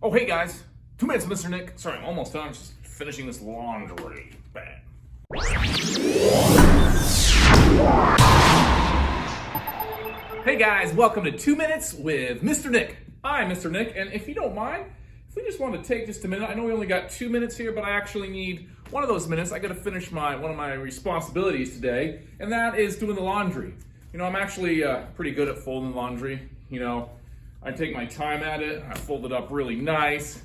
Oh, hey guys. 2 minutes, Mr. Nick. Sorry, I'm almost done. Just finishing this laundry. Bang. Hey guys, welcome to 2 Minutes with Mr. Nick. I'm Mr. Nick, and if you don't mind, if we just want to take just a minute, I know we only got 2 minutes here, but I actually need one of those minutes. I got to finish one of my responsibilities today, and that is doing the laundry. You know, I'm actually pretty good at folding laundry. You know, I take my time at it. I fold it up really nice.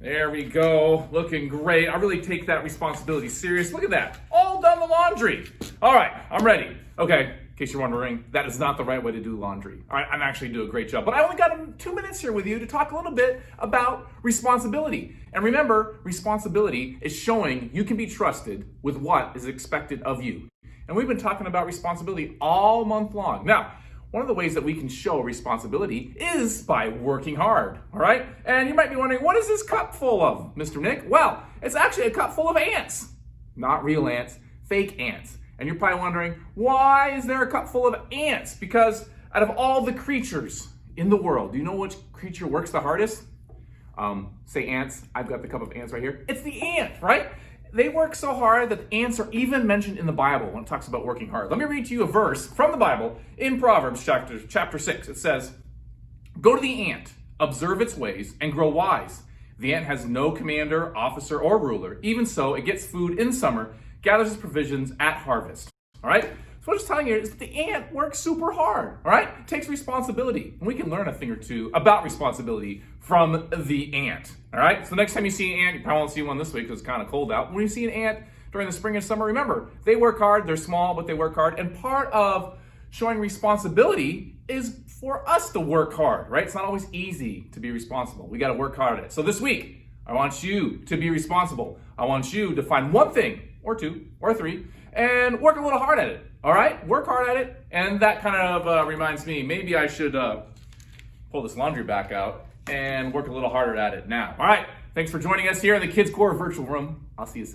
There we go, looking great. I really take that responsibility serious. Look at that, all done the laundry. All right, I'm ready. Okay, in case you're wondering, that is not the right way to do laundry. All right, I'm actually doing a great job, but I only got 2 minutes here with you to talk a little bit about responsibility. And remember, responsibility is showing you can be trusted with what is expected of you. And we've been talking about responsibility all month long. Now, one of the ways that we can show responsibility is by working hard, all right? And you might be wondering, what is this cup full of, Mr. Nick? Well, it's actually a cup full of ants. Not real ants, fake ants. And you're probably wondering, why is there a cup full of ants? Because out of all the creatures in the world, do you know which creature works the hardest? Say ants, I've got the cup of ants right here. It's the ant, right? They work so hard that ants are even mentioned in the Bible when it talks about working hard. Let me read to you a verse from the Bible in Proverbs chapter 6. It says, "Go to the ant, observe its ways, and grow wise. The ant has no commander, officer, or ruler. Even so, it gets food in summer, gathers its provisions at harvest." All right? So what it's telling you is that the ant works super hard, all right? It takes responsibility. And we can learn a thing or two about responsibility from the ant, all right? So next time you see an ant, you probably won't see one this week because it's kind of cold out. When you see an ant during the spring and summer, remember, they work hard. They're small, but they work hard. And part of showing responsibility is for us to work hard, right? It's not always easy to be responsible. We got to work hard at it. So this week, I want you to be responsible. I want you to find one thing or two or three and work a little hard at it. All right, work hard at it. And that kind of reminds me, maybe I should pull this laundry back out and work a little harder at it now. All right, thanks for joining us here in the Kids Core virtual room. I'll see you soon.